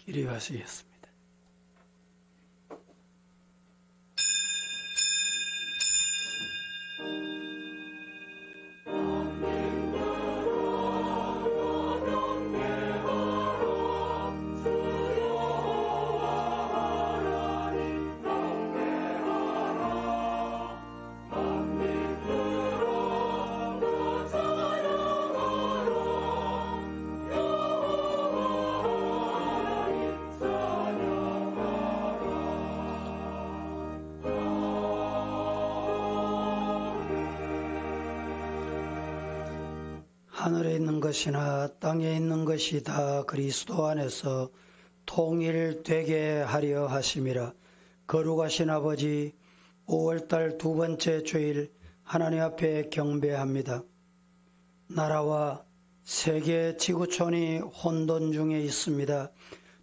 기리하시겠습니다. 하늘에 있는 것이나 땅에 있는 것이 다 그리스도 안에서 통일되게 하려 하심이라. 거룩하신 아버지, 5월달 두 번째 주일 하나님 앞에 경배합니다. 나라와 세계 지구촌이 혼돈 중에 있습니다.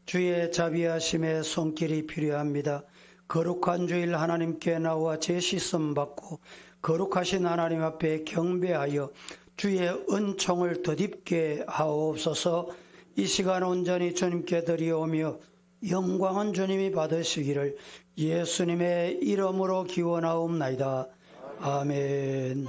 주의 자비하심의 손길이 필요합니다. 거룩한 주일 하나님께 나와 제시씀 받고 거룩하신 하나님 앞에 경배하여 주의 은총을 덧입게 하옵소서. 이 시간 온전히 주님께 드리오며 영광은 주님이 받으시기를 예수님의 이름으로 기원하옵나이다. 아멘.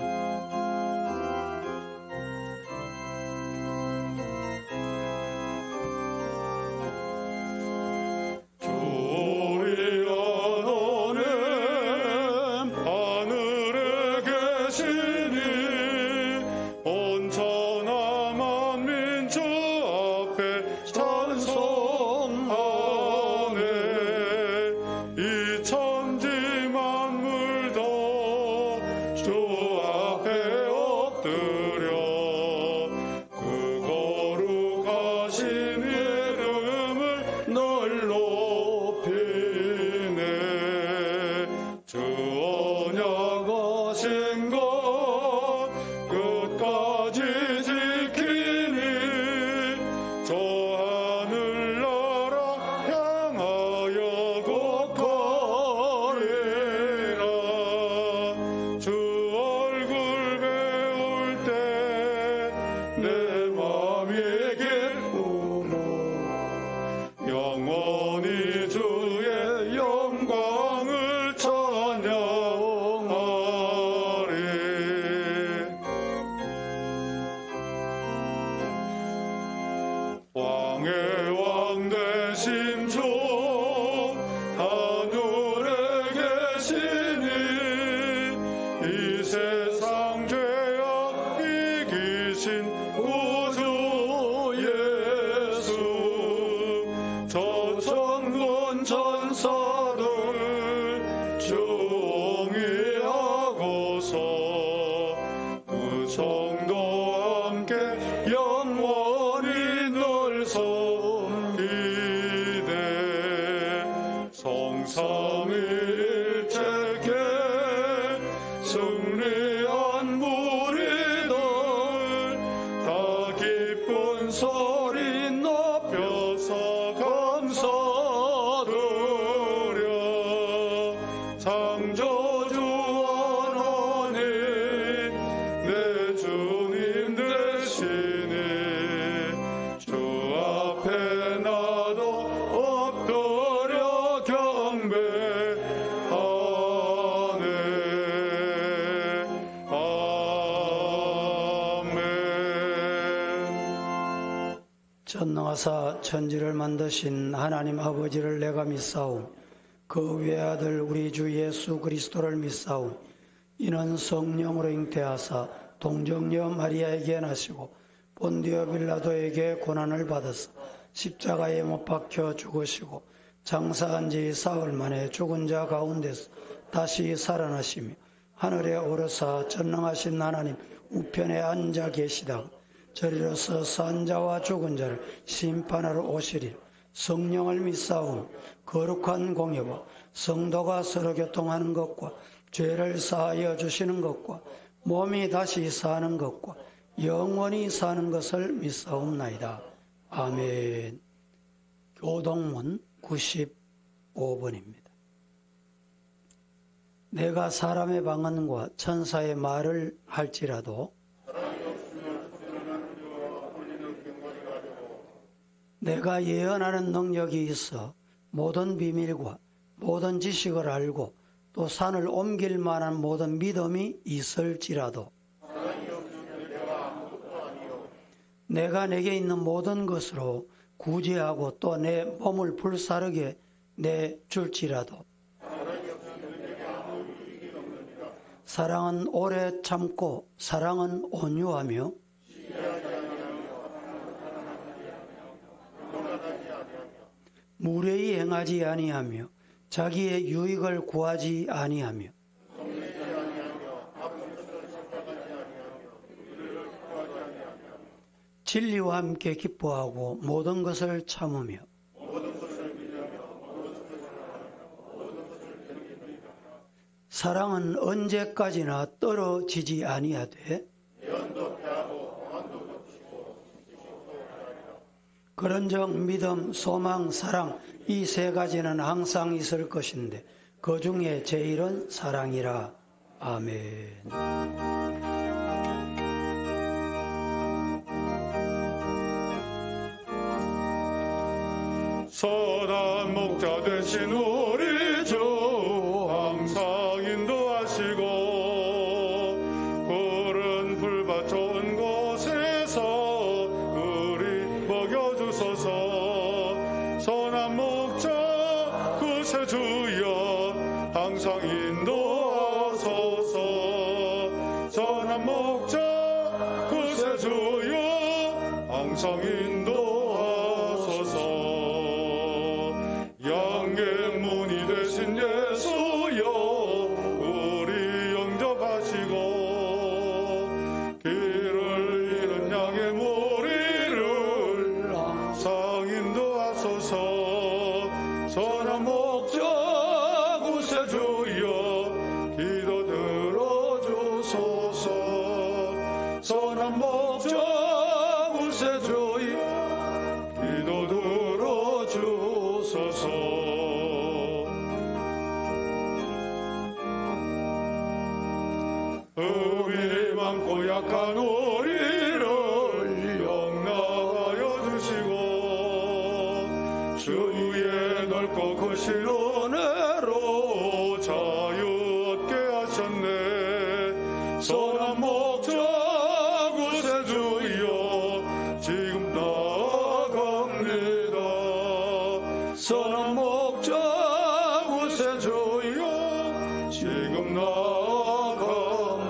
전능하사 천지를 만드신 하나님 아버지를 내가 믿사오. 그 외아들 우리 주 예수 그리스도를 믿사오. 이는 성령으로 잉태하사 동정녀 마리아에게 나시고 본디오 빌라도에게 고난을 받으사 십자가에 못 박혀 죽으시고 장사한 지 사흘 만에 죽은 자 가운데서 다시 살아나시며 하늘에 오르사 전능하신 하나님 우편에 앉아 계시다가 저리로서 산 자와 죽은 자를 심판하러 오시리라. 성령을 믿사오니 거룩한 공예와 성도가 서로 교통하는 것과 죄를 사하여 주시는 것과 몸이 다시 사는 것과 영원히 사는 것을 믿사옵나이다. 아멘. 교동문 95번입니다. 내가 사람의 방언과 천사의 말을 할지라도 내가 예언하는 능력이 있어 모든 비밀과 모든 지식을 알고 또 산을 옮길 만한 모든 믿음이 있을지라도 내가 내게 있는 모든 것으로 구제하고 또 내 몸을 불사르게 내줄지라도 사랑은 오래 참고 사랑은 온유하며 무례히 행하지 아니하며 자기의 유익을 구하지 아니하며 진리와 함께 기뻐하고 모든 것을 참으며 사랑은 언제까지나 떨어지지 아니하되 그런즉 믿음, 소망, 사랑 이 세 가지는 항상 있을 것인데 그 중에 제일은 사랑이라. 아멘. 선한 목자 되신 우리 주 항상 인도하시고 푸른 풀밭 좋은 곳에서 우리 먹여주소서. 선한 목자 구세주여 항상 인도하소서. 선한 목자 구세주여 항상 인도하소서. 양객문이 되신 예수여 우리 영접하시고 길을 잃은 양의 무리를 항상 인도하소서. 선한 목자 구세주여 기도 들어주소서. 선한 목자 구세주여 기도 들어주소서. 의미 많고 약한 우리를 영락하여 주시고 주의 넓고 크신 은혜로 자유 얻게 하셨네. 선한 목자 구세주여 지금 나아갑니다. 선한 목자 구세주여 지금 나아갑니다.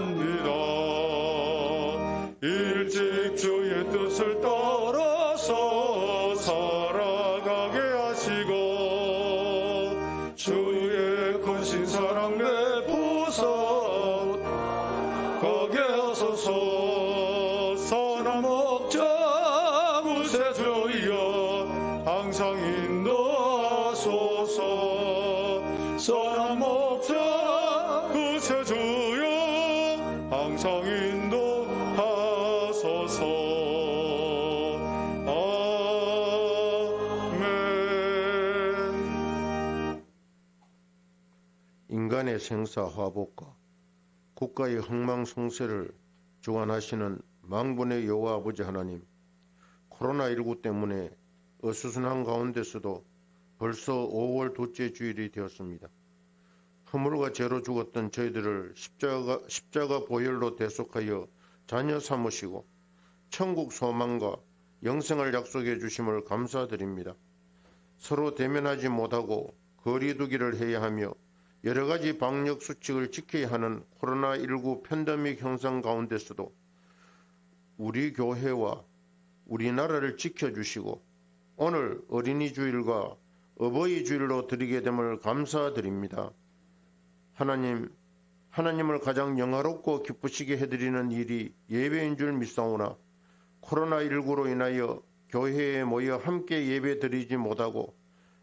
일찍 주의 뜻을 따라서 살아가게 하시고 주의 크신 사랑 내부서 가게 하소서. 선한 목자 구세주여 항상 인도하소서. 선한 목자 구세주여 항상 인도하소서. 아멘. 인간의 생사화복과 국가의 흥망성쇠를 주관하시는 만군의 여호와 아버지 하나님, 코로나19 때문에 어수선한 가운데서도 벌써 5월 둘째 주일이 되었습니다. 허물과 죄로 죽었던 저희들을 십자가 보혈로 대속하여 자녀 삼으시고 천국 소망과 영생을 약속해 주심을 감사드립니다. 서로 대면하지 못하고 거리 두기를 해야 하며 여러 가지 방역 수칙을 지켜야 하는 코로나19 팬데믹 형상 가운데서도 우리 교회와 우리나라를 지켜주시고 오늘 어린이 주일과 어버이 주일로 드리게 됨을 감사드립니다. 하나님을 가장 영화롭고 기쁘시게 해드리는 일이 예배인 줄 믿사오나 코로나19로 인하여 교회에 모여 함께 예배 드리지 못하고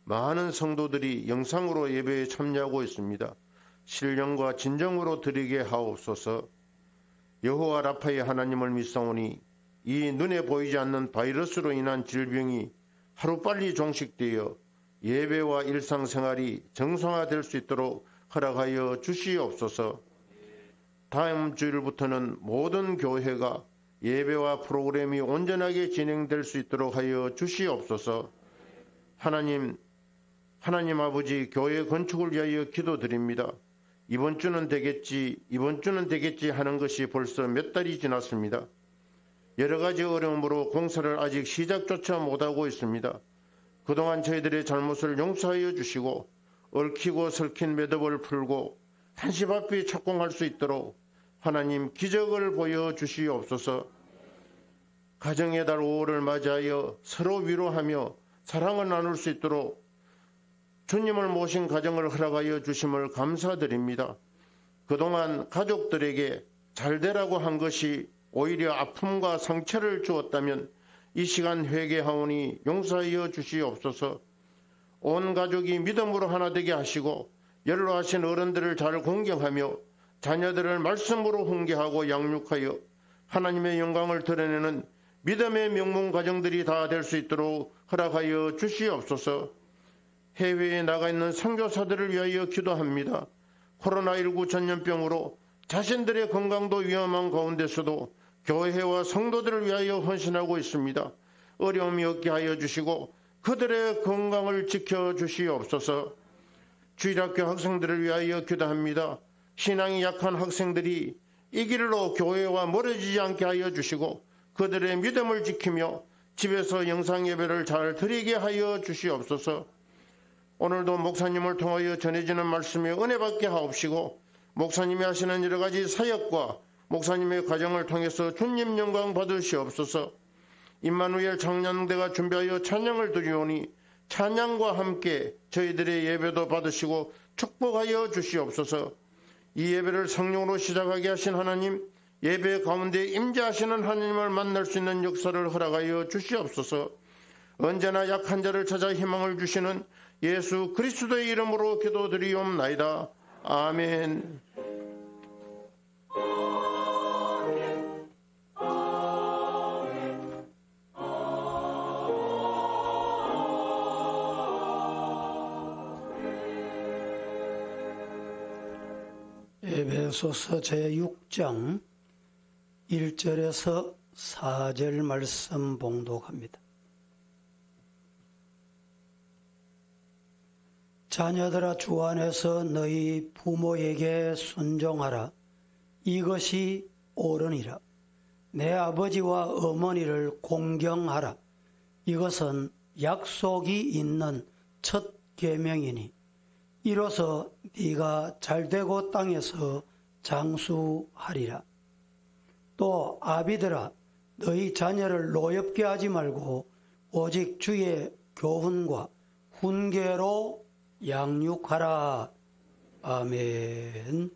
많은 성도들이 영상으로 예배에 참여하고 있습니다. 신령과 진정으로 드리게 하옵소서. 여호와 라파의 하나님을 믿사오니 이 눈에 보이지 않는 바이러스로 인한 질병이 하루빨리 종식되어 예배와 일상생활이 정상화될 수 있도록 허락하여 주시옵소서. 다음 주일부터는 모든 교회가 예배와 프로그램이 온전하게 진행될 수 있도록 하여 주시옵소서. 하나님 아버지, 교회 건축을 위하여 기도드립니다. 이번 주는 되겠지 하는 것이 벌써 몇 달이 지났습니다. 여러 가지 어려움으로 공사를 아직 시작조차 못하고 있습니다. 그동안 저희들의 잘못을 용서하여 주시고 얽히고 설킨 매듭을 풀고 한시바삐 착공할 수 있도록 하나님 기적을 보여주시옵소서. 가정의 달 5월을 맞이하여 서로 위로하며 사랑을 나눌 수 있도록 주님을 모신 가정을 허락하여 주심을 감사드립니다. 그동안 가족들에게 잘되라고 한 것이 오히려 아픔과 상처를 주었다면 이 시간 회개하오니 용서하여 주시옵소서. 온 가족이 믿음으로 하나 되게 하시고 연로하신 어른들을 잘 공경하며 자녀들을 말씀으로 훈계하고 양육하여 하나님의 영광을 드러내는 믿음의 명문 가정들이 다 될 수 있도록 허락하여 주시옵소서. 해외에 나가 있는 선교사들을 위하여 기도합니다. 코로나19 전염병으로 자신들의 건강도 위험한 가운데서도 교회와 성도들을 위하여 헌신하고 있습니다. 어려움이 없게 하여 주시고 그들의 건강을 지켜주시옵소서. 주일학교 학생들을 위하여 기도합니다. 신앙이 약한 학생들이 이 길로 교회와 멀어지지 않게 하여 주시고 그들의 믿음을 지키며 집에서 영상예배를 잘 드리게 하여 주시옵소서. 오늘도 목사님을 통하여 전해지는 말씀에 은혜 받게 하옵시고 목사님이 하시는 여러 가지 사역과 목사님의 가정을 통해서 주님 영광 받으시옵소서. 임마누엘 청년대가 준비하여 찬양을 드리오니 찬양과 함께 저희들의 예배도 받으시고 축복하여 주시옵소서. 이 예배를 성령으로 시작하게 하신 하나님, 예배 가운데 임재하시는 하나님을 만날 수 있는 역사를 허락하여 주시옵소서. 언제나 약한 자를 찾아 희망을 주시는 예수 그리스도의 이름으로 기도드리옵나이다. 아멘. 에베소서 제6장 1절에서 4절 말씀 봉독합니다. 자녀들아, 주 안에서 너희 부모에게 순종하라. 이것이 옳으니라. 내 아버지와 어머니를 공경하라. 이것은 약속이 있는 첫 계명이니 이로써 네가 잘되고 땅에서 장수하리라. 또 아비들아, 너희 자녀를 노엽게 하지 말고 오직 주의 교훈과 훈계로 양육하라. 아멘.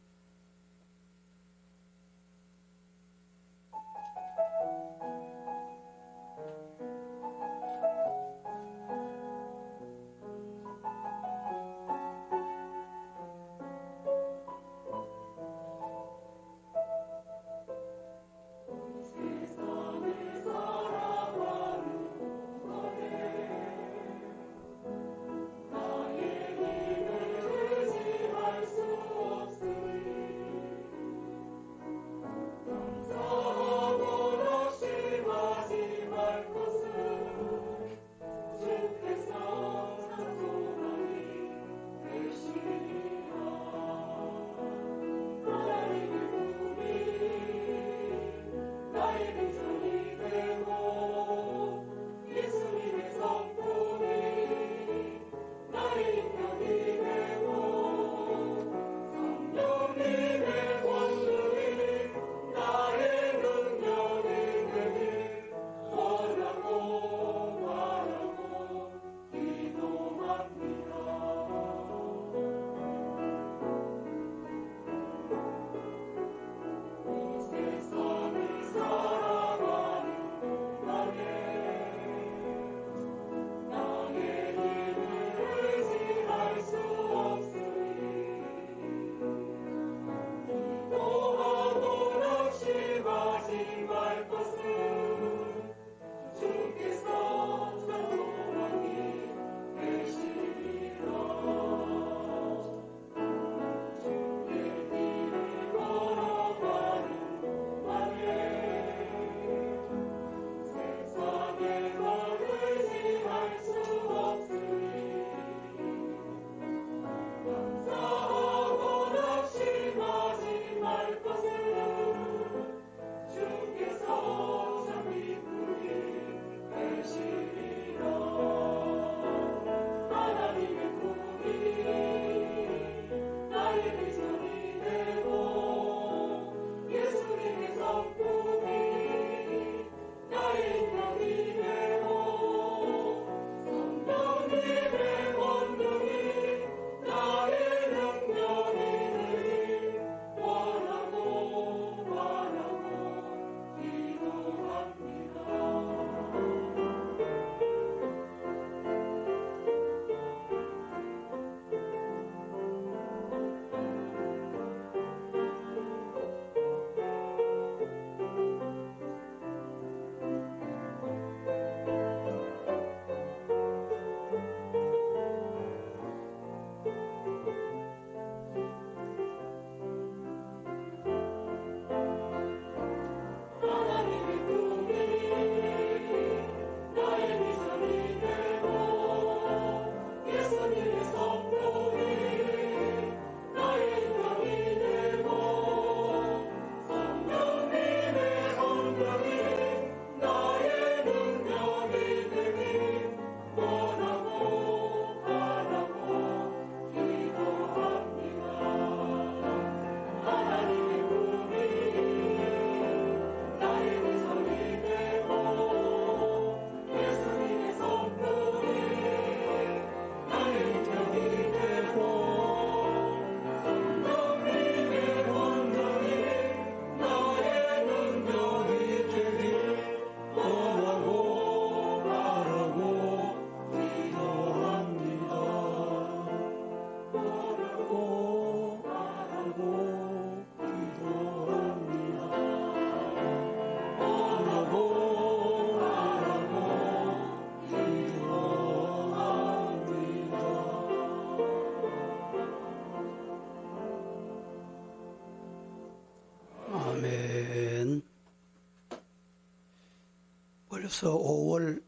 그래서 5월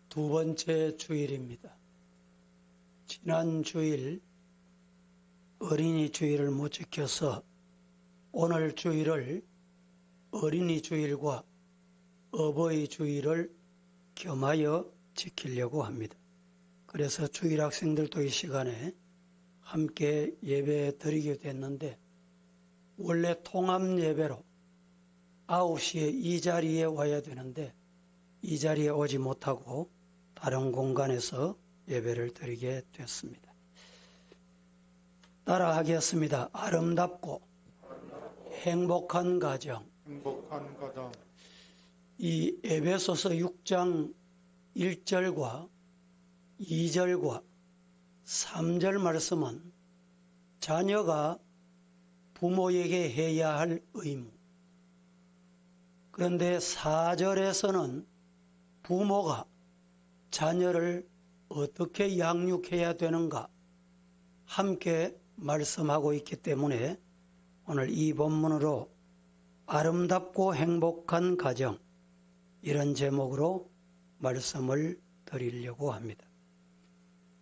두 번째 주일입니다. 지난 주일 어린이 주일을 못 지켜서 오늘 주일을 어린이 주일과 어버이 주일을 겸하여 지키려고 합니다. 그래서 주일 학생들도 이 시간에 함께 예배 드리게 됐는데 원래 통합 예배로 9시에 이 자리에 와야 되는데 이 자리에 오지 못하고 다른 공간에서 예배를 드리게 됐습니다. 따라하겠습니다. 아름답고 행복한 가정. 행복한 가정. 이 에베소서 6장 1절과 2절과 3절 말씀은 자녀가 부모에게 해야 할 의무. 그런데 4절에서는 부모가 자녀를 어떻게 양육해야 되는가 함께 말씀하고 있기 때문에 오늘 이 본문으로 아름답고 행복한 가정 이런 제목으로 말씀을 드리려고 합니다.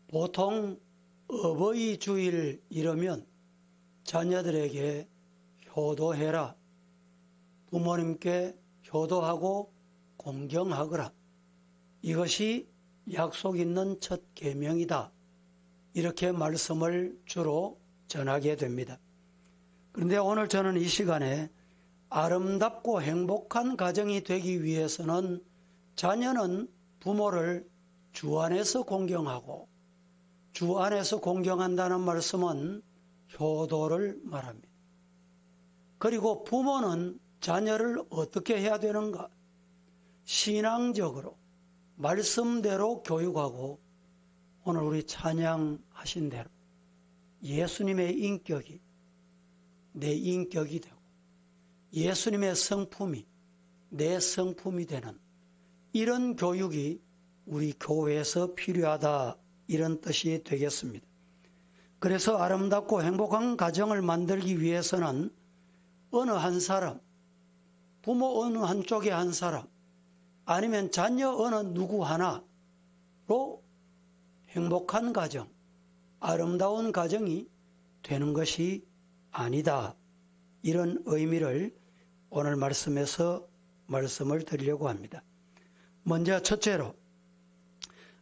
보통 어버이 주일 이러면 자녀들에게 효도해라, 부모님께 효도하고 공경하거라, 이것이 약속 있는 첫 계명이다, 이렇게 말씀을 주로 전하게 됩니다. 그런데 오늘 저는 이 시간에 아름답고 행복한 가정이 되기 위해서는 자녀는 부모를 주 안에서 공경하고, 주 안에서 공경한다는 말씀은 효도를 말합니다. 그리고 부모는 자녀를 어떻게 해야 되는가? 신앙적으로 말씀대로 교육하고, 오늘 우리 찬양하신 대로 예수님의 인격이 내 인격이 되고 예수님의 성품이 내 성품이 되는 이런 교육이 우리 교회에서 필요하다, 이런 뜻이 되겠습니다. 그래서 아름답고 행복한 가정을 만들기 위해서는 어느 한 사람, 부모 어느 한쪽에 한 사람, 아니면 자녀 어느 누구 하나로 행복한 가정, 아름다운 가정이 되는 것이 아니다, 이런 의미를 오늘 말씀에서 말씀을 드리려고 합니다. 먼저 첫째로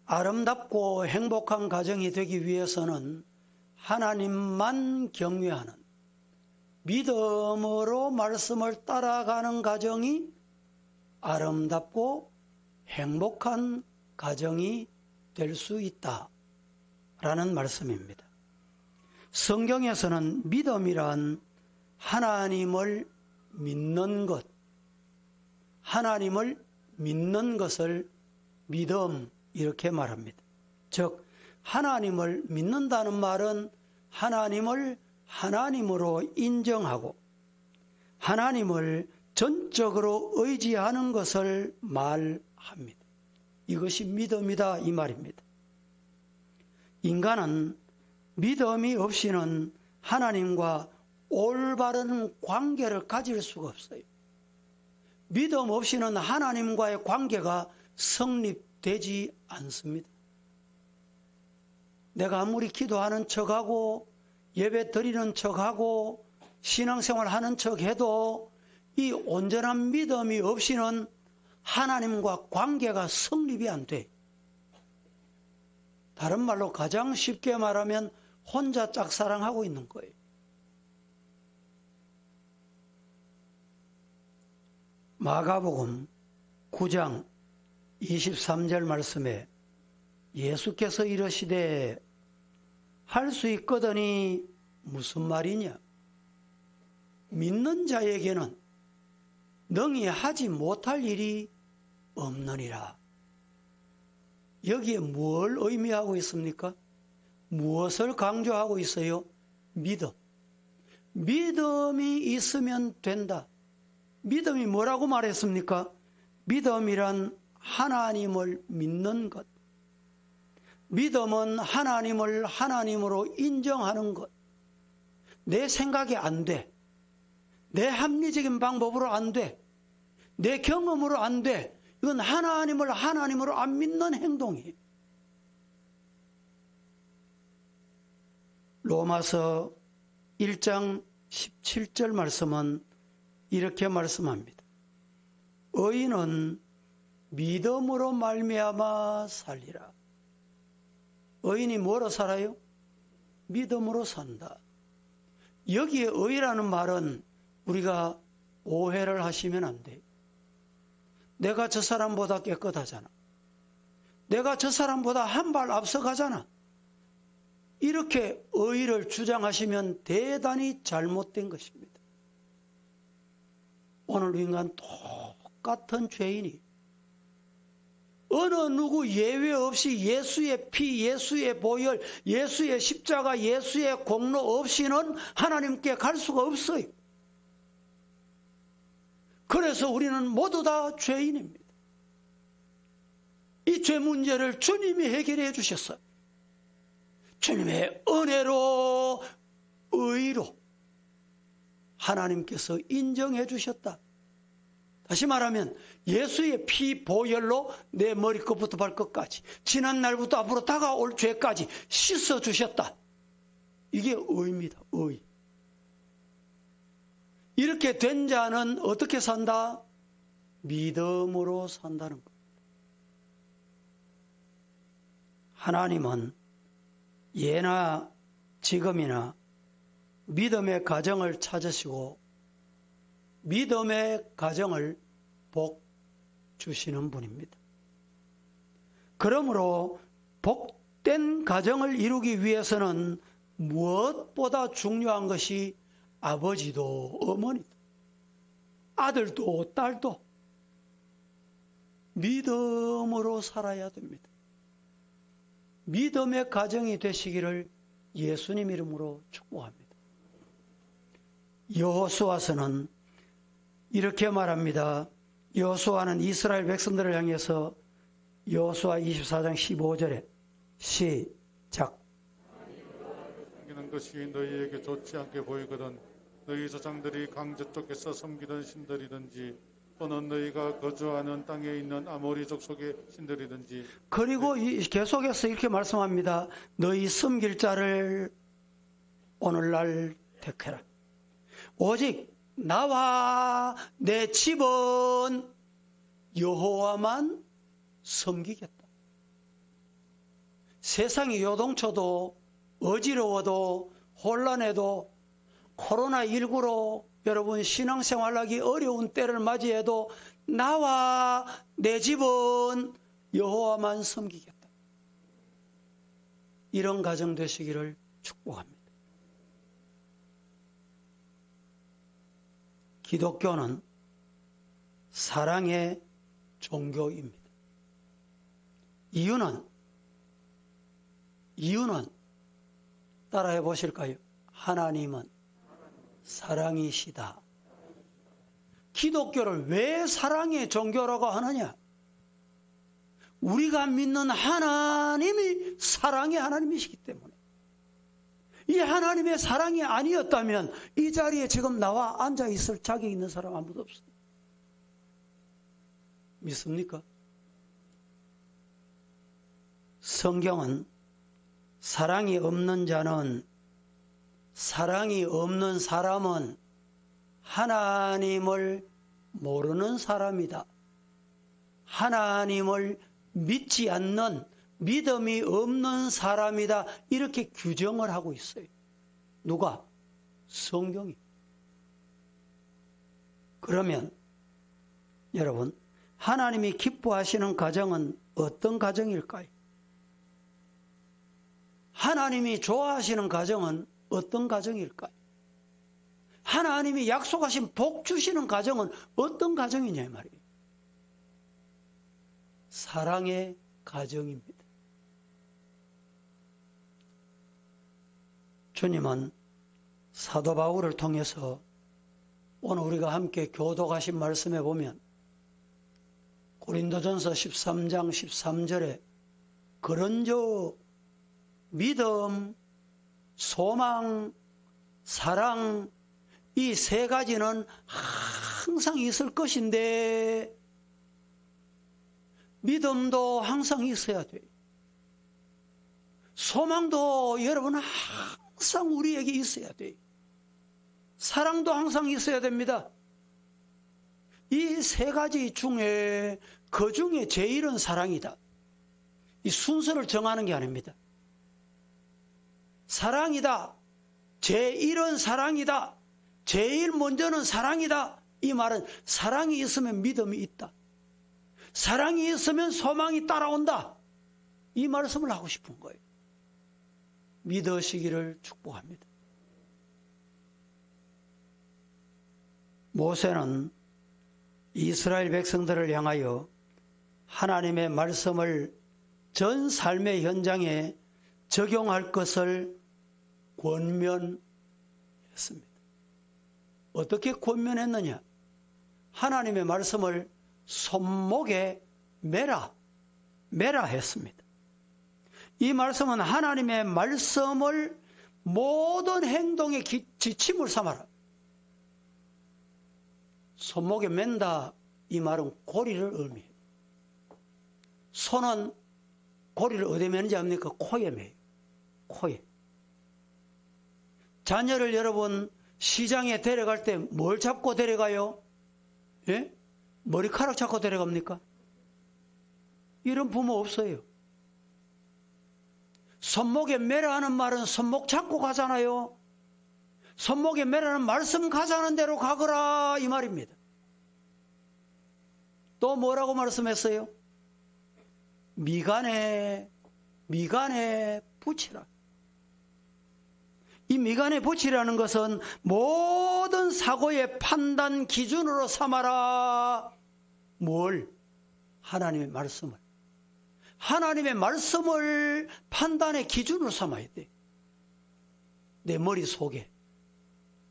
아름답고 행복한 가정이 되기 위해서는 하나님만 경외하는 믿음으로 말씀을 따라가는 가정이 아름답고 행복한 가정이 될 수 있다라는 말씀입니다. 성경에서는 믿음이란 하나님을 믿는 것, 하나님을 믿는 것을 믿음, 이렇게 말합니다. 즉 하나님을 믿는다는 말은 하나님을 하나님으로 인정하고 하나님을 전적으로 의지하는 것을 말합니다. 이것이 믿음이다, 이 말입니다. 인간은 믿음이 없이는 하나님과 올바른 관계를 가질 수가 없어요. 믿음 없이는 하나님과의 관계가 성립되지 않습니다. 내가 아무리 기도하는 척하고 예배 드리는 척하고 신앙생활 하는 척해도 이 온전한 믿음이 없이는 하나님과 관계가 성립이 안 돼. 다른 말로 가장 쉽게 말하면 혼자 짝사랑하고 있는 거예요. 마가복음 9장 23절 말씀에 예수께서 이르시되 할 수 있거든이 무슨 말이냐? 믿는 자에게는 능히 하지 못할 일이 없느니라. 여기에 뭘 의미하고 있습니까? 무엇을 강조하고 있어요? 믿음. 믿음이 있으면 된다. 믿음이 뭐라고 말했습니까? 믿음이란 하나님을 믿는 것. 믿음은 하나님을 하나님으로 인정하는 것. 내 생각이 안 돼. 내 합리적인 방법으로 안 돼. 내 경험으로 안 돼. 이건 하나님을 하나님으로 안 믿는 행동이에요. 로마서 1장 17절 말씀은 이렇게 말씀합니다. 의인은 믿음으로 말미암아 살리라. 의인이 뭐로 살아요? 믿음으로 산다. 여기에 의라는 말은 우리가 오해를 하시면 안 돼요. 내가 저 사람보다 깨끗하잖아. 내가 저 사람보다 한 발 앞서가잖아. 이렇게 의를 주장하시면 대단히 잘못된 것입니다. 오늘 인간 똑같은 죄인이 어느 누구 예외 없이 예수의 피, 예수의 보혈, 예수의 십자가, 예수의 공로 없이는 하나님께 갈 수가 없어요. 그래서 우리는 모두 다 죄인입니다. 이 죄 문제를 주님이 해결해 주셨어요. 주님의 은혜로, 의로 하나님께서 인정해 주셨다. 다시 말하면 예수의 피 보혈로 내 머리끝부터 발끝까지 지난 날부터 앞으로 다가올 죄까지 씻어 주셨다. 이게 의입니다. 의. 이렇게 된 자는 어떻게 산다? 믿음으로 산다는 것. 하나님은 예나 지금이나 믿음의 가정을 찾으시고 믿음의 가정을 복 주시는 분입니다. 그러므로 복된 가정을 이루기 위해서는 무엇보다 중요한 것이 아버지도 어머니도 아들도 딸도 믿음으로 살아야 됩니다. 믿음의 가정이 되시기를 예수님 이름으로 축복합니다. 여호수아서는 이렇게 말합니다. 여호수아는 이스라엘 백성들을 향해서 여호수아 24장 15절에 시작. 섬기는 것이 너희에게 좋지 않게 보이거든 너희 조상들이 강저 쪽에서 섬기던 신들이든지 또는 너희가 거주하는 땅에 있는 아모리족 속의 신들이든지. 그리고 계속해서 이렇게 말씀합니다. 너희 섬길 자를 오늘날 택해라. 오직 나와 내 집은 여호와만 섬기겠다. 세상이 요동쳐도 어지러워도 혼란해도 코로나19로 여러분 신앙생활하기 어려운 때를 맞이해도 나와 내 집은 여호와만 섬기겠다. 이런 가정 되시기를 축복합니다. 기독교는 사랑의 종교입니다. 이유는 따라해 보실까요? 하나님은 사랑이시다. 기독교를 왜 사랑의 종교라고 하느냐? 우리가 믿는 하나님이 사랑의 하나님이시기 때문에. 이 하나님의 사랑이 아니었다면 이 자리에 지금 나와 앉아 있을 자격 있는 사람 아무도 없어요. 믿습니까? 성경은 사랑이 없는 자는, 사랑이 없는 사람은 하나님을 모르는 사람이다. 하나님을 믿지 않는, 믿음이 없는 사람이다. 이렇게 규정을 하고 있어요. 누가? 성경이. 그러면 여러분, 하나님이 기뻐하시는 가정은 어떤 가정일까요? 하나님이 좋아하시는 가정은 어떤 가정일까요? 하나님이 약속하신 복 주시는 가정은 어떤 가정이냐 이 말이에요. 사랑의 가정입니다. 주님은 사도 바울을 통해서 오늘 우리가 함께 교독하신 말씀에 보면 고린도전서 13장 13절에 그런즉 믿음, 소망, 사랑 이 세 가지는 항상 있을 것인데 믿음도 항상 있어야 돼요. 소망도 여러분 항상 우리에게 있어야 돼요. 사랑도 항상 있어야 됩니다. 이 세 가지 중에 그 중에 제일은 사랑이다. 이 순서를 정하는 게 아닙니다. 사랑이다. 제일은 사랑이다. 제일 먼저는 사랑이다. 이 말은 사랑이 있으면 믿음이 있다. 사랑이 있으면 소망이 따라온다. 이 말씀을 하고 싶은 거예요. 믿으시기를 축복합니다. 모세는 이스라엘 백성들을 향하여 하나님의 말씀을 전 삶의 현장에 적용할 것을 권면했습니다. 어떻게 권면했느냐? 하나님의 말씀을 손목에 매라 했습니다. 이 말씀은 하나님의 말씀을 모든 행동의 지침을 삼아라. 손목에 맨다 이 말은 고리를 의미해요. 손은 고리를 어디에 매는지 압니까? 코에 매요. 코에. 자녀를 여러분 시장에 데려갈 때 뭘 잡고 데려가요? 예? 머리카락 잡고 데려갑니까? 이런 부모 없어요. 손목에 매라 하는 말은 손목 잡고 가잖아요. 손목에 매라는 말씀 가자는 대로 가거라 이 말입니다. 또 뭐라고 말씀했어요? 미간에 붙이라. 이 미간에 붙이라는 것은 모든 사고의 판단 기준으로 삼아라. 뭘? 하나님의 말씀을. 하나님의 말씀을 판단의 기준으로 삼아야 돼. 내 머릿속에,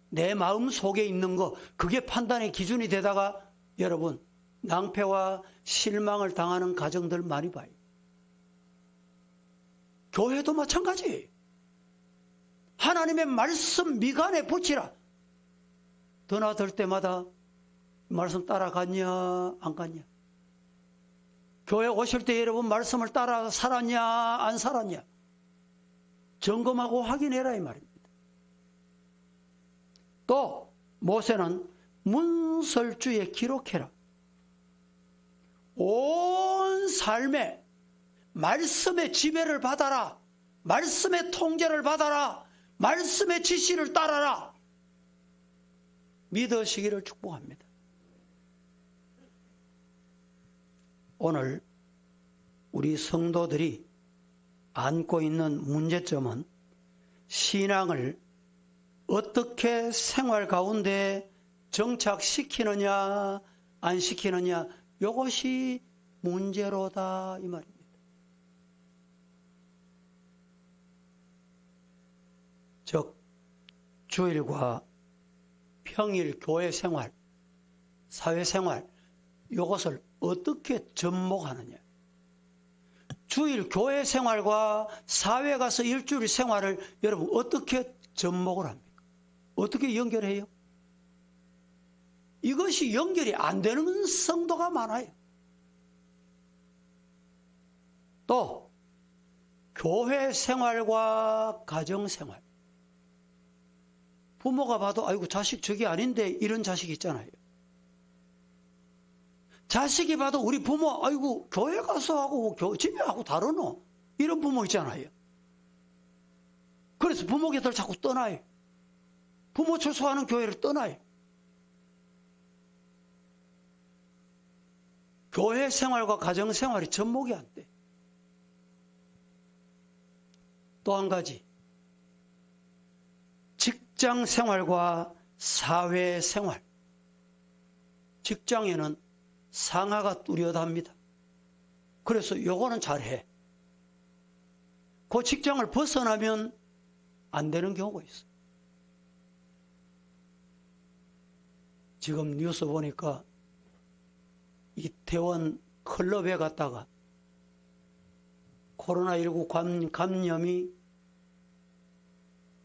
내 마음 속에 있는 거, 그게 판단의 기준이 되다가 여러분 낭패와 실망을 당하는 가정들 많이 봐요. 교회도 마찬가지예요. 하나님의 말씀 미간에 붙이라. 드나들 때마다 말씀 따라갔냐 안 갔냐. 교회 오실 때 여러분 말씀을 따라 살았냐 안 살았냐. 점검하고 확인해라 이 말입니다. 또 모세는 문설주에 기록해라. 온 삶에 말씀의 지배를 받아라. 말씀의 통제를 받아라. 말씀의 지시를 따라라. 믿으시기를 축복합니다. 오늘 우리 성도들이 안고 있는 문제점은 신앙을 어떻게 생활 가운데 정착시키느냐 안 시키느냐 이것이 문제로다 이 말입니다. 즉 주일과 평일 교회 생활, 사회 생활 이것을 어떻게 접목하느냐. 주일 교회 생활과 사회 가서 일주일 생활을 여러분 어떻게 접목을 합니까? 어떻게 연결해요? 이것이 연결이 안 되는 성도가 많아요. 또 교회 생활과 가정 생활. 부모가 봐도 아이고 자식 저게 아닌데 이런 자식이 있잖아요. 자식이 봐도 우리 부모 아이고 교회 가서 하고 집에 하고 다르노 이런 부모 있잖아요. 그래서 부모 곁을 자꾸 떠나요. 부모 출소하는 교회를 떠나요. 교회 생활과 가정 생활이 접목이 안 돼. 또 한 가지 직장 생활과 사회 생활. 직장에는 상하가 뚜렷합니다. 그래서 요거는 잘해. 그 직장을 벗어나면 안 되는 경우가 있어. 지금 뉴스 보니까 이태원 클럽에 갔다가 코로나19 감염이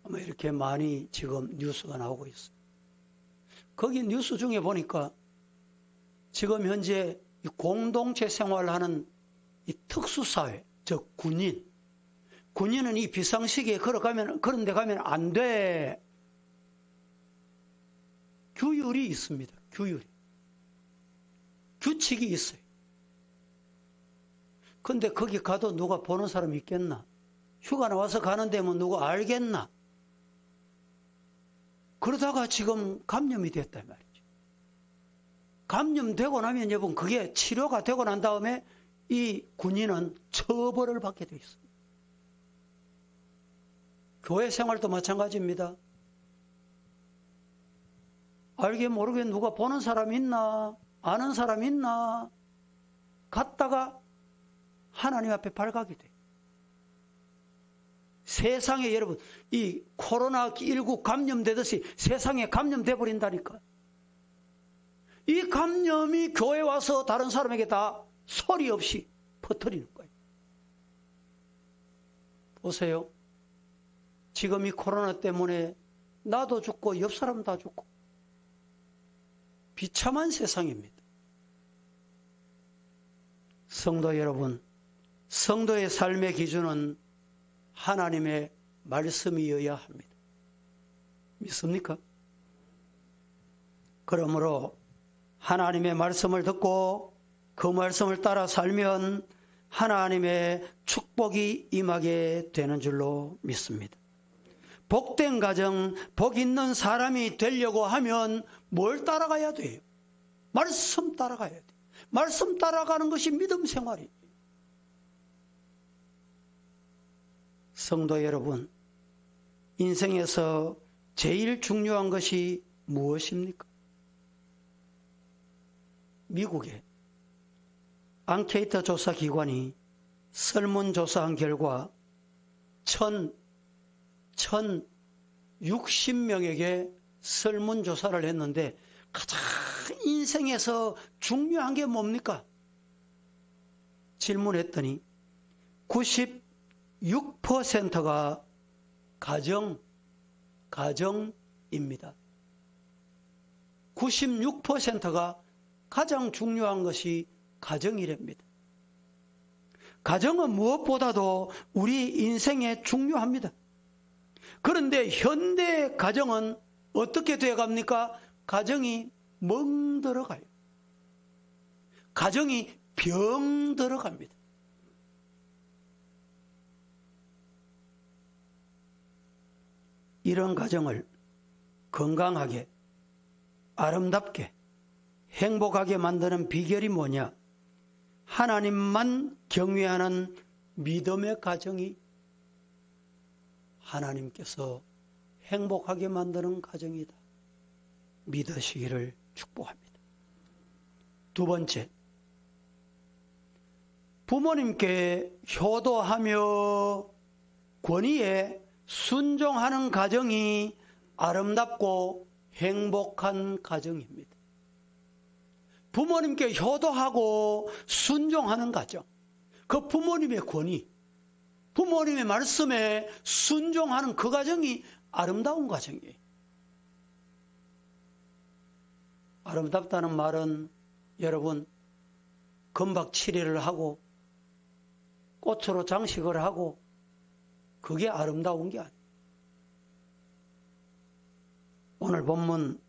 아마 이렇게 많이 지금 뉴스가 나오고 있어요. 거기 뉴스 중에 보니까 지금 현재 공동체 생활하는 이 특수사회, 즉 군인은 이 비상시기에 그런 데 가면 안 돼. 규율이 있습니다. 규칙이 있어요. 근데 거기 가도 누가 보는 사람 있겠나? 휴가 나와서 가는데 뭐 누가 알겠나? 그러다가 지금 감염이 됐단 말이죠. 감염되고 나면 여러분 그게 치료가 되고 난 다음에 이 군인은 처벌을 받게 돼 있습니다. 교회 생활도 마찬가지입니다. 알게 모르게 누가 보는 사람 있나? 아는 사람 있나? 갔다가 하나님 앞에 발각이 돼. 세상에 여러분 이 코로나19 감염되듯이 세상에 감염돼 버린다니까. 이 감염이 교회 와서 다른 사람에게 다 소리 없이 퍼뜨리는 거예요. 보세요. 지금 이 코로나 때문에 나도 죽고 옆 사람 다 죽고 비참한 세상입니다. 성도 여러분, 성도의 삶의 기준은 하나님의 말씀이어야 합니다. 믿습니까? 그러므로 하나님의 말씀을 듣고 그 말씀을 따라 살면 하나님의 축복이 임하게 되는 줄로 믿습니다. 복된 가정, 복 있는 사람이 되려고 하면 뭘 따라가야 돼요? 말씀 따라가야 돼요. 말씀 따라가는 것이 믿음 생활이에요. 성도 여러분, 인생에서 제일 중요한 것이 무엇입니까? 미국의 앙케이트 조사 기관이 설문조사한 결과 1060명에게 설문조사를 했는데 가장 인생에서 중요한 게 뭡니까? 질문했더니 96%가 가정입니다. 96%가 가장 중요한 것이 가정이랍니다. 가정은 무엇보다도 우리 인생에 중요합니다. 그런데 현대 가정은 어떻게 되어갑니까? 가정이 멍들어가요. 가정이 병들어갑니다. 이런 가정을 건강하게, 아름답게, 행복하게 만드는 비결이 뭐냐? 하나님만 경외하는 믿음의 가정이 하나님께서 행복하게 만드는 가정이다. 믿으시기를 축복합니다. 두 번째, 부모님께 효도하며 권위에 순종하는 가정이 아름답고 행복한 가정입니다. 부모님께 효도하고 순종하는 가정, 그 부모님의 권위, 부모님의 말씀에 순종하는 그 가정이 아름다운 가정이에요. 아름답다는 말은 여러분 금박 칠해를 하고 꽃으로 장식을 하고 그게 아름다운 게 아니에요. 오늘 본문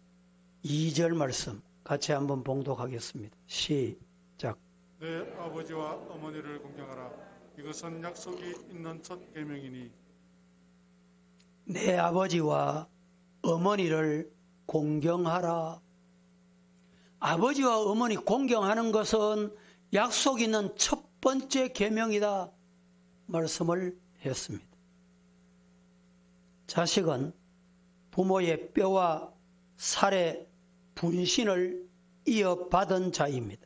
2절 말씀 같이 한번 봉독하겠습니다. 시작. 내 아버지와 어머니를 공경하라. 이것은 약속이 있는 첫 계명이니. 내 아버지와 어머니를 공경하라. 아버지와 어머니 공경하는 것은 약속 있는 첫 번째 계명이다 말씀을 했습니다. 자식은 부모의 뼈와 살의 분신을 이어받은 자입니다.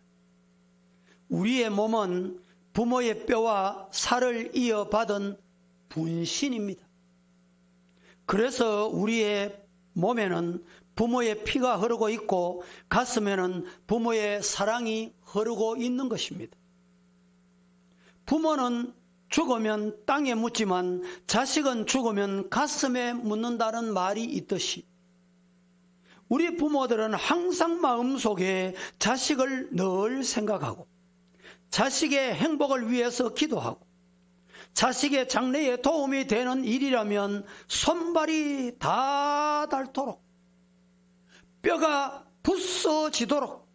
우리의 몸은 부모의 뼈와 살을 이어받은 분신입니다. 그래서 우리의 몸에는 부모의 피가 흐르고 있고 가슴에는 부모의 사랑이 흐르고 있는 것입니다. 부모는 죽으면 땅에 묻지만 자식은 죽으면 가슴에 묻는다는 말이 있듯이 우리 부모들은 항상 마음속에 자식을 늘 생각하고 자식의 행복을 위해서 기도하고 자식의 장래에 도움이 되는 일이라면 손발이 다 닳도록 뼈가 부서지도록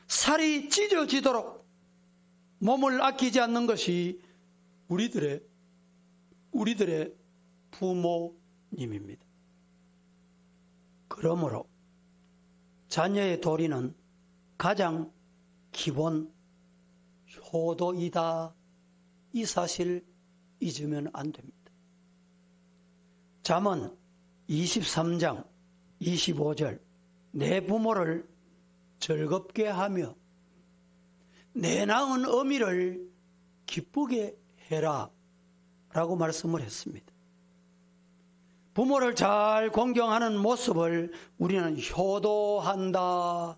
살이 찢어지도록 몸을 아끼지 않는 것이 우리들의 부모님입니다. 그러므로 자녀의 도리는 가장 기본 효도이다. 이 사실 잊으면 안 됩니다. 잠언 23장 25절 내 부모를 즐겁게 하며 내 낳은 어미를 기쁘게 해라 라고 말씀을 했습니다. 부모를 잘 공경하는 모습을 우리는 효도한다,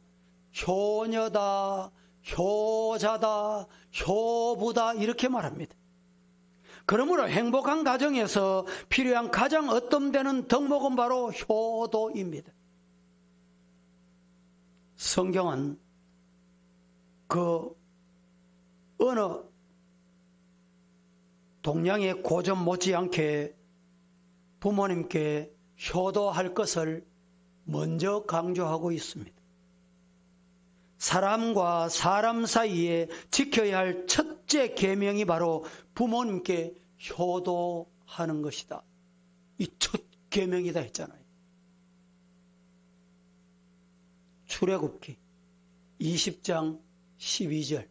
효녀다, 효자다, 효부다 이렇게 말합니다. 그러므로 행복한 가정에서 필요한 가장 어떤 덕목은 바로 효도입니다. 성경은 그 어느 동양의 고전 못지않게 부모님께 효도할 것을 먼저 강조하고 있습니다. 사람과 사람 사이에 지켜야 할 첫째 계명이 바로 부모님께 효도하는 것이다. 이 첫 계명이다 했잖아요. 출애굽기 20장 12절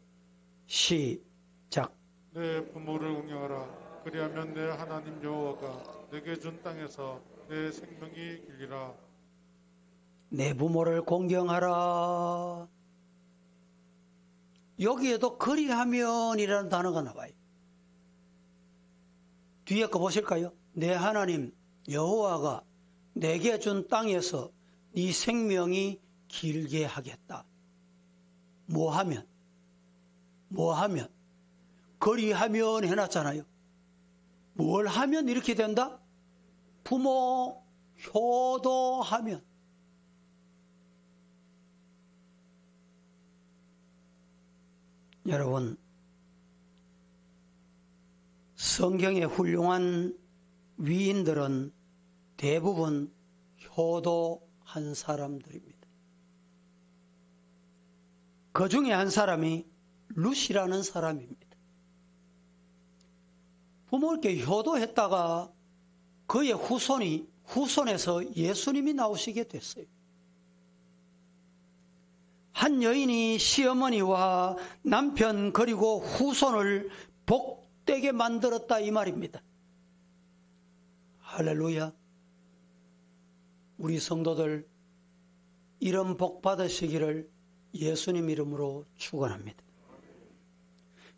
시작. 내 부모를 공경하라. 그리하면 내 하나님 여호와가 내게 준 땅에서 내 생명이 길리라. 내 부모를 공경하라. 여기에도 그리하면이라는 단어가 나와요. 뒤에 거 보실까요? 내 하나님 여호와가 내게 준 땅에서 네 생명이 길게 하겠다. 뭐 하면? 그리하면 해놨잖아요. 뭘 하면 이렇게 된다? 부모 효도하면. 여러분, 성경의 훌륭한 위인들은 대부분 효도한 사람들입니다. 그 중에 한 사람이 룻이라는 사람입니다. 부모님께 효도했다가 그의 후손에서 예수님이 나오시게 됐어요. 한 여인이 시어머니와 남편 그리고 후손을 복되게 만들었다 이 말입니다. 할렐루야. 우리 성도들 이런 복 받으시기를 예수님 이름으로 축원합니다.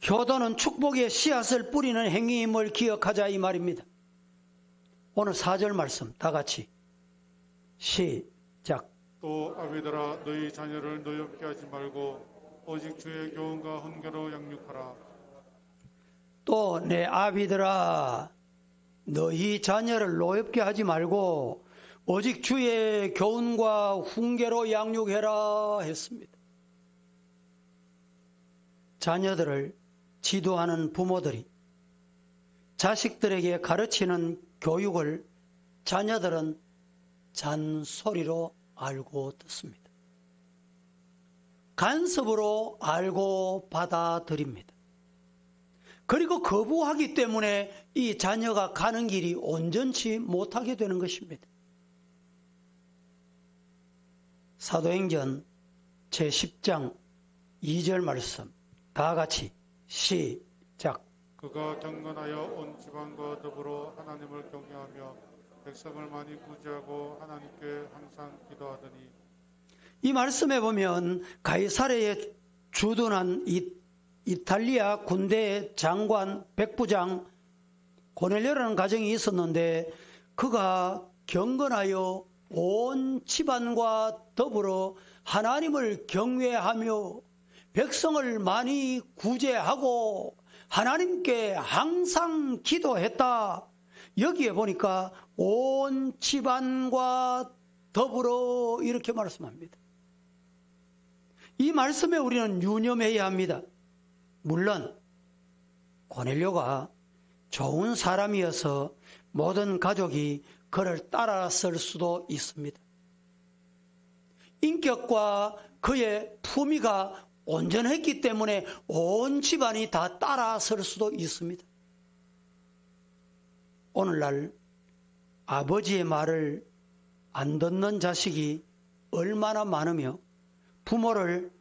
효도는 축복의 씨앗을 뿌리는 행위임을 기억하자 이 말입니다. 오늘 4절 말씀 다 같이 시작. 또 아비들아 너희 자녀를 노엽게 하지 말고 오직 주의 교훈과 훈계로 양육하라. 또 내 아비들아 너희 자녀를 노엽게 하지 말고 오직 주의 교훈과 훈계로 양육해라 했습니다. 자녀들을 지도하는 부모들이 자식들에게 가르치는 교육을 자녀들은 잔소리로 알고 듣습니다. 간섭으로 알고 받아들입니다. 그리고 거부하기 때문에 이 자녀가 가는 길이 온전치 못하게 되는 것입니다. 사도행전 제10장 2절 말씀 다 같이 시작. 그가 경건하여 온 지방과 더불어 하나님을 경외하며 백성을 많이 구제하고 하나님께 항상 기도하더니. 이 말씀에 보면 가이사랴에 주둔한 이탈리아 군대의 장관 백부장 고넬료라는 가정이 있었는데 그가 경건하여 온 집안과 더불어 하나님을 경외하며 백성을 많이 구제하고 하나님께 항상 기도했다. 여기에 보니까 온 집안과 더불어 이렇게 말씀합니다. 이 말씀에 우리는 유념해야 합니다. 물론 고넬료가 좋은 사람이어서 모든 가족이 그를 따랐을 수도 있습니다. 인격과 그의 품위가 온전했기 때문에 온 집안이 다 따라설 수도 있습니다. 오늘날 아버지의 말을 안 듣는 자식이 얼마나 많으며 부모를,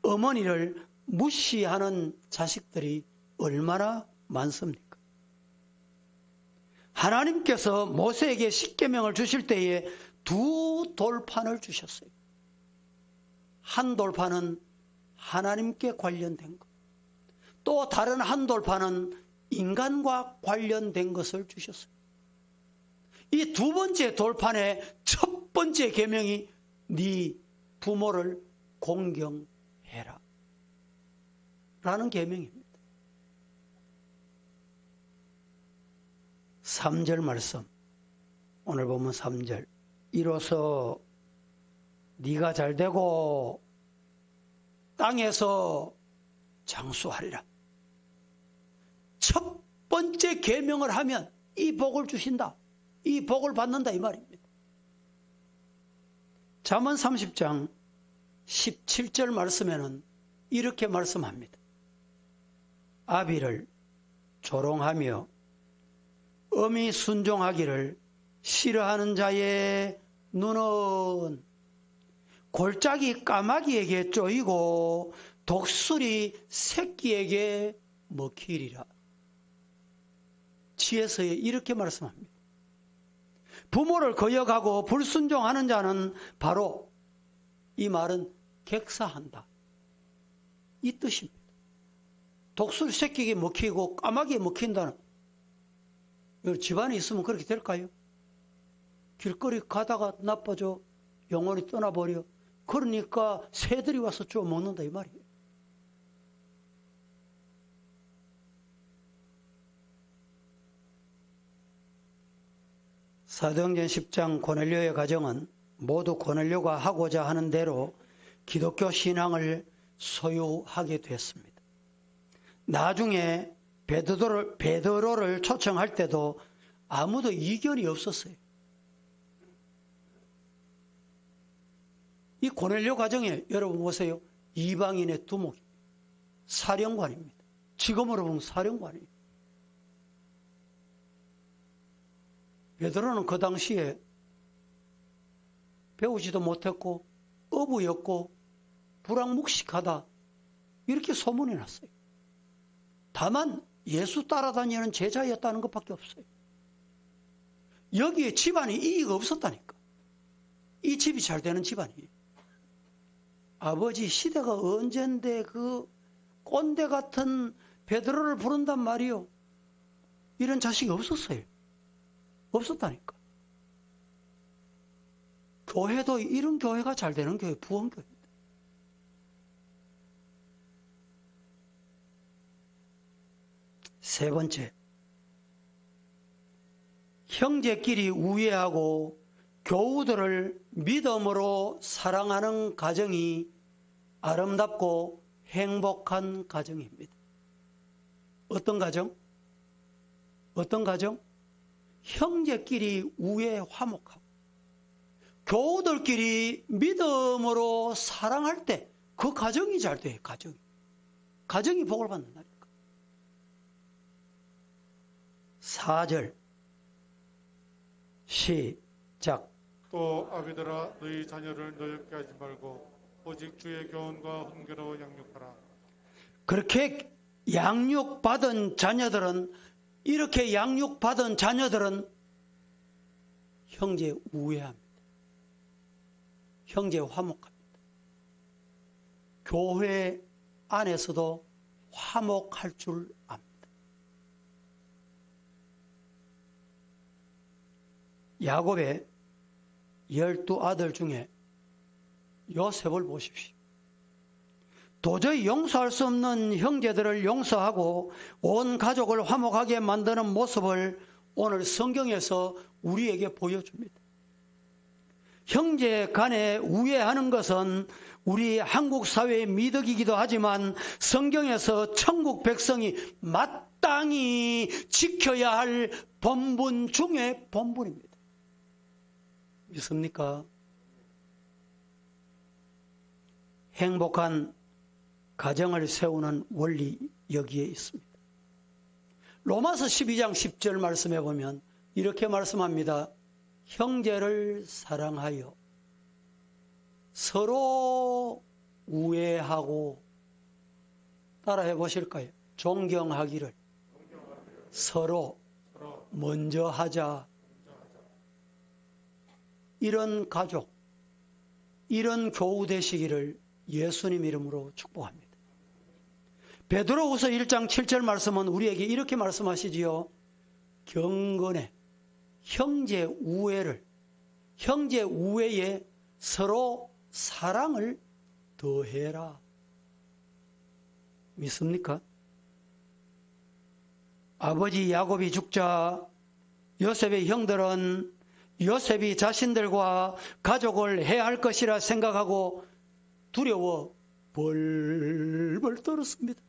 어머니를 무시하는 자식들이 얼마나 많습니까? 하나님께서 모세에게 십계명을 주실 때에 두 돌판을 주셨어요. 한 돌판은 하나님께 관련된 것, 또 다른 한 돌판은 인간과 관련된 것을 주셨어요. 이 두 번째 돌판의 첫 번째 계명이 네 부모를 공경해라 라는 계명입니다. 3절 말씀, 오늘 보면 3절, 이로써 네가 잘되고 땅에서 장수하리라. 첫 번째 계명을 하면 이 복을 주신다, 이 복을 받는다, 이 말입니다. 잠언 30장 17절 말씀에는 이렇게 말씀합니다. 아비를 조롱하며 엄히 순종하기를 싫어하는 자의 눈은 골짜기 까마귀에게 쪼이고 독수리 새끼에게 먹히리라. 지혜서에 이렇게 말씀합니다. 부모를 거역하고 불순종하는 자는 바로, 이 말은 객사한다, 이 뜻입니다. 독수리 새끼에게 먹히고 까마귀에 먹힌다는, 집안에 있으면 그렇게 될까요? 길거리 가다가 나빠져 영혼이 떠나버려. 그러니까 새들이 와서 쪼 먹는다, 이 말이에요. 사도행전 10장 고넬료의 가정은 모두 고넬료가 하고자 하는 대로 기독교 신앙을 소유하게 됐습니다. 나중에 베드로를 초청할 때도 아무도 이견이 없었어요. 이 고넬료 가정에 여러분 보세요. 이방인의 두목이 사령관입니다. 지금으로 보면 사령관이에요. 베드로는 그 당시에 배우지도 못했고 어부였고 불황묵식하다, 이렇게 소문이 났어요. 다만 예수 따라다니는 제자였다는 것밖에 없어요. 여기에 집안이 이의가 없었다니까. 이 집이 잘 되는 집안이에요. 아버지 시대가 언젠데 그 꼰대 같은 베드로를 부른단 말이요. 이런 자식이 없었어요. 없었다니까. 교회도 이런 교회가 잘 되는 교회, 부흥교회입니다. 세 번째, 형제끼리 우애하고 교우들을 믿음으로 사랑하는 가정이 아름답고 행복한 가정입니다. 어떤 가정? 어떤 가정? 형제끼리 우애 화목하고 교우들끼리 믿음으로 사랑할 때 그 가정이 잘 돼요. 가정이 복을 받는다니까. 4절 시작. 또 아비들아, 너희 자녀를 노엽게 하지 말고 오직 주의 교훈과 훈계로 양육하라. 그렇게 양육받은 자녀들은, 이렇게 양육받은 자녀들은 형제 우애합니다. 형제 화목합니다. 교회 안에서도 화목할 줄 압니다. 야곱의 12아들 중에 요셉을 보십시오. 도저히 용서할 수 없는 형제들을 용서하고 온 가족을 화목하게 만드는 모습을 오늘 성경에서 우리에게 보여줍니다. 형제 간에 우애하는 것은 우리 한국 사회의 미덕이기도 하지만 성경에서 천국 백성이 마땅히 지켜야 할 본분 중에 본분입니다. 믿습니까? 행복한 가정을 세우는 원리 여기에 있습니다. 로마서 12장 10절 말씀해 보면 이렇게 말씀합니다. 형제를 사랑하여 서로 우애하고, 따라해 보실까요? 존경하기를 서로 먼저 하자. 이런 가족, 이런 교우 되시기를 예수님 이름으로 축복합니다. 베드로후서 1장 7절 말씀은 우리에게 이렇게 말씀하시지요. 경건에 형제 우애에 서로 사랑을 더해라. 믿습니까? 아버지 야곱이 죽자 요셉의 형들은 요셉이 자신들과 가족을 해야 할 것이라 생각하고 두려워 벌벌 떨었습니다.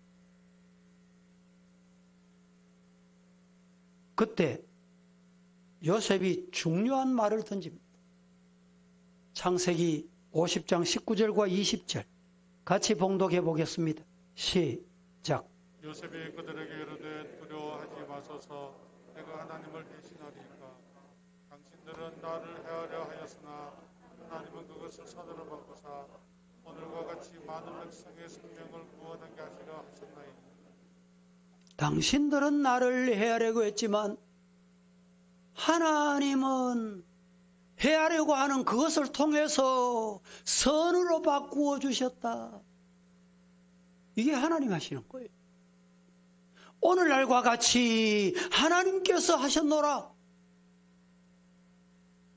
그때 요셉이 중요한 말을 던집니다. 창세기 50장 19절과 20절 같이 봉독해 보겠습니다. 시작. 요셉이 그들에게 이르되 두려워하지 마소서. 내가 하나님을 대신하리이까. 당신들은 나를 해하려 하였으나 하나님은 그것을 선으로 바꾸사 오늘과 같이 많은 백성의 생명을 구원하게 하시려 하셨나이다. 당신들은 나를 해하려고 했지만 하나님은 해하려고 하는 그것을 통해서 선으로 바꾸어 주셨다. 이게 하나님 하시는 거예요. 오늘날과 같이 하나님께서 하셨노라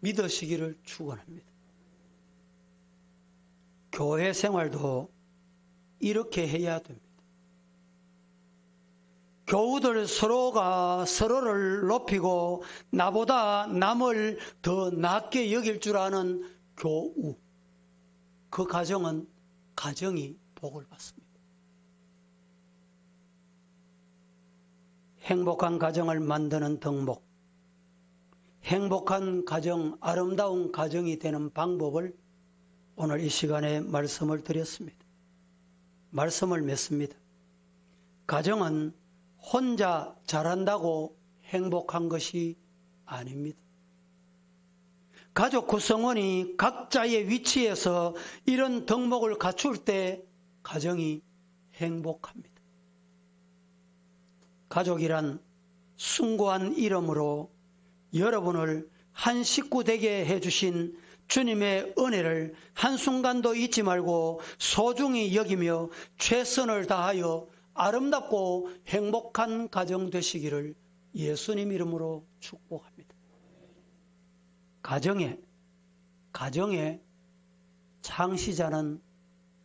믿으시기를 축원합니다. 교회 생활도 이렇게 해야 됩니다. 교우들 서로가 서로를 높이고 나보다 남을 더 낮게 여길 줄 아는 교우, 그 가정은 가정이 복을 받습니다. 행복한 가정을 만드는 덕목, 행복한 가정, 아름다운 가정이 되는 방법을 오늘 이 시간에 말씀을 드렸습니다. 말씀을 맺습니다. 가정은 혼자 잘한다고 행복한 것이 아닙니다. 가족 구성원이 각자의 위치에서 이런 덕목을 갖출 때 가정이 행복합니다. 가족이란 숭고한 이름으로 여러분을 한 식구 되게 해주신 주님의 은혜를 한순간도 잊지 말고 소중히 여기며 최선을 다하여 아름답고 행복한 가정 되시기를 예수님 이름으로 축복합니다. 가정의 창시자는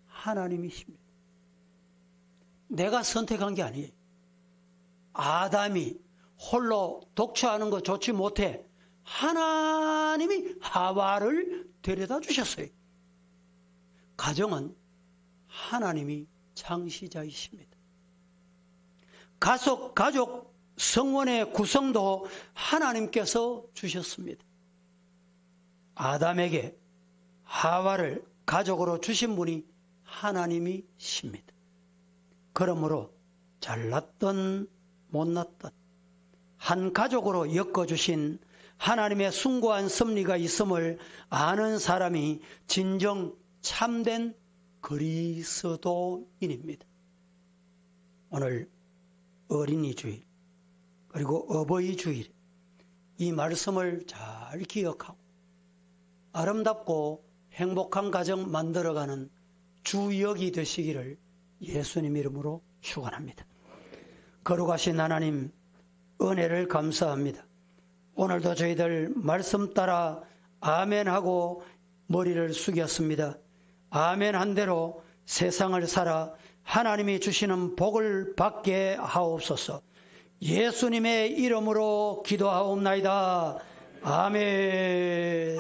하나님이십니다. 내가 선택한 게 아니에요. 아담이 홀로 독처하는 거 좋지 못해 하나님이 하와를 데려다 주셨어요. 가정은 하나님이 창시자이십니다. 가족 성원의 구성도 하나님께서 주셨습니다. 아담에게 하와를 가족으로 주신 분이 하나님이십니다. 그러므로 잘났던 못났던 한 가족으로 엮어주신 하나님의 숭고한 섭리가 있음을 아는 사람이 진정 참된 그리스도인입니다. 오늘 어린이 주일 그리고 어버이 주일 이 말씀을 잘 기억하고 아름답고 행복한 가정 만들어가는 주역이 되시기를 예수님 이름으로 축원합니다. 거룩하신 하나님 은혜를 감사합니다. 오늘도 저희들 말씀 따라 아멘하고 머리를 숙였습니다. 아멘한 대로 세상을 살아 하나님이 주시는 복을 받게 하옵소서. 예수님의 이름으로 기도하옵나이다. 아멘.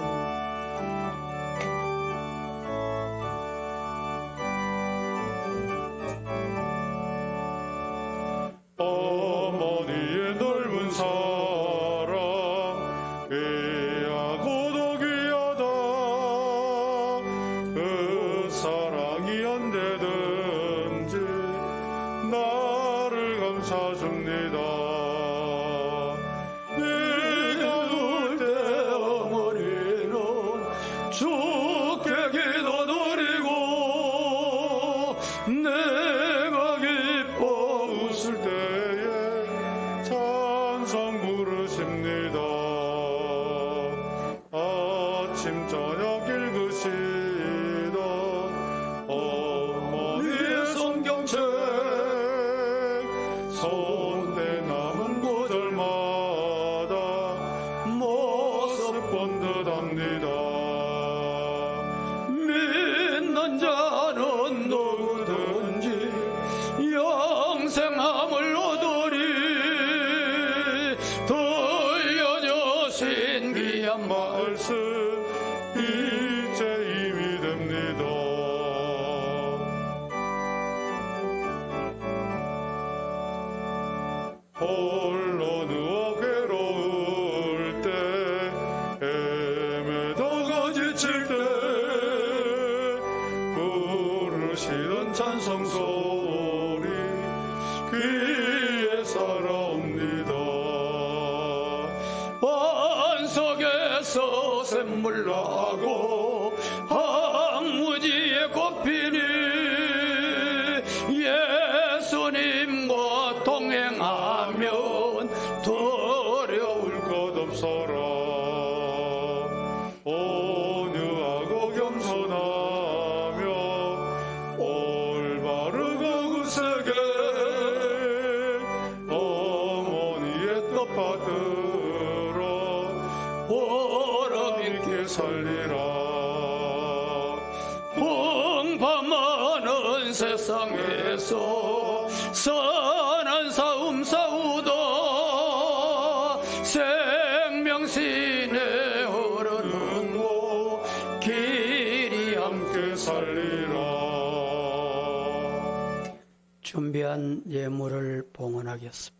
내가 기뻐 웃을 때에 찬송 부르십니다. 아침 저녁 읽으시다 어머니의 성경책 손대 남은 구절마다 모습 본 듯합니다. 믿는 자는 누구든지 영생함을 얻으리. 들려주신 귀한 말씀 이제 힘이 됩니다. 홀로 누워 괴로울 때 헤매다가 지칠 때 부르시는 찬송 소리 귀에 살아옵니다. 반석에서 샘물 나고 황무지에 꽃피니 예수님과 동행하면 두려울 것 없어라. 온유하고 겸손하며 올바르고 굳세게 어머니의 뜻 받들어 보람 있게 살리라. 풍파많은 세상에서 선한 싸움 싸우다 생명신에 흐르는 고 길이 함께 살리라. 준비한 예물을 봉헌하겠습니다.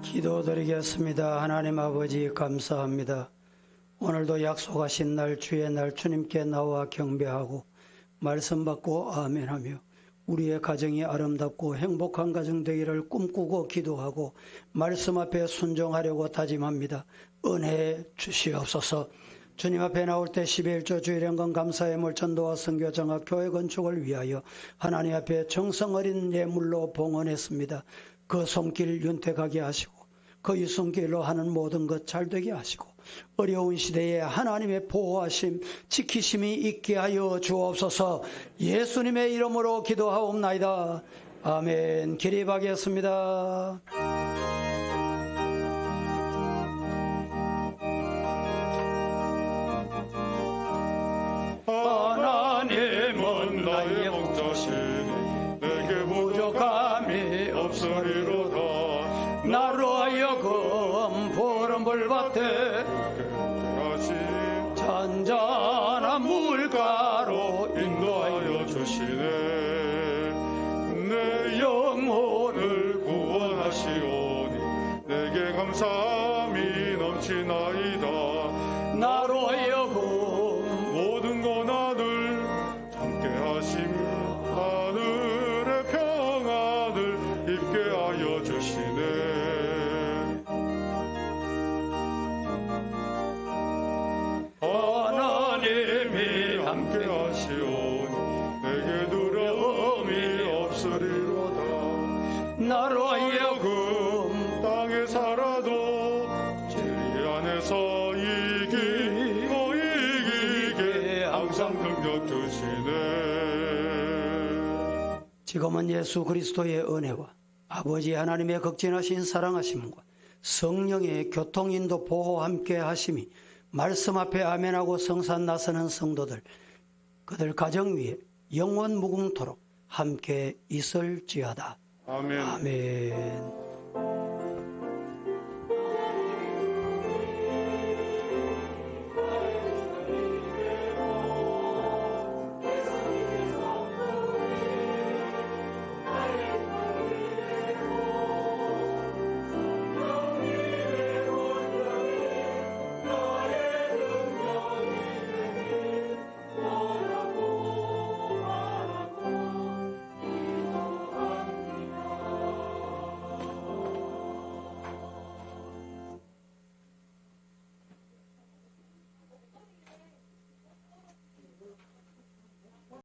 기도드리겠습니다. 하나님 아버지 감사합니다. 오늘도 약속하신 날 주의 날 주님께 나와 경배하고 말씀 받고 아멘하며 우리의 가정이 아름답고 행복한 가정 되기를 꿈꾸고 기도하고 말씀 앞에 순종하려고 다짐합니다. 은혜 주시옵소서. 주님 앞에 나올 때 11조 주일연금 감사의 물전도와 선교 장학 교회 건축을 위하여 하나님 앞에 정성 어린 예물로 봉헌했습니다. 그 손길 윤택하게 하시고 그 유손길로 하는 모든 것 잘되게 하시고 어려운 시대에 하나님의 보호하심 지키심이 있게 하여 주옵소서. 예수님의 이름으로 기도하옵나이다. 아멘. 기립하겠습니다. 하나님은 나의 목자시니 내게 부족함이 없으리로다. 나로 하여금 푸른 불밭에 잔잔한 물가로 인도하여 주시네. 내 영혼을 구원하시오니 내게 감사함이 넘치나이다. 나로 하여금 모든 고난을 참게 하시며 하늘의 평안을 입게 함께하여 주시네. 하나님이 함께하시오니 내게 두려움이 없으리로다. 나로 하여금 땅에 살아도 진리 안에서 이기게 항상 능력 주시네. 지금은 예수 그리스도의 은혜와 아버지 하나님의 극진하신 사랑하심과 성령의 교통인도 보호 함께 하심이 말씀 앞에 아멘하고 성산 나서는 성도들 그들 가정 위에 영원 무궁토록 함께 있을지어다. 아멘. 아멘.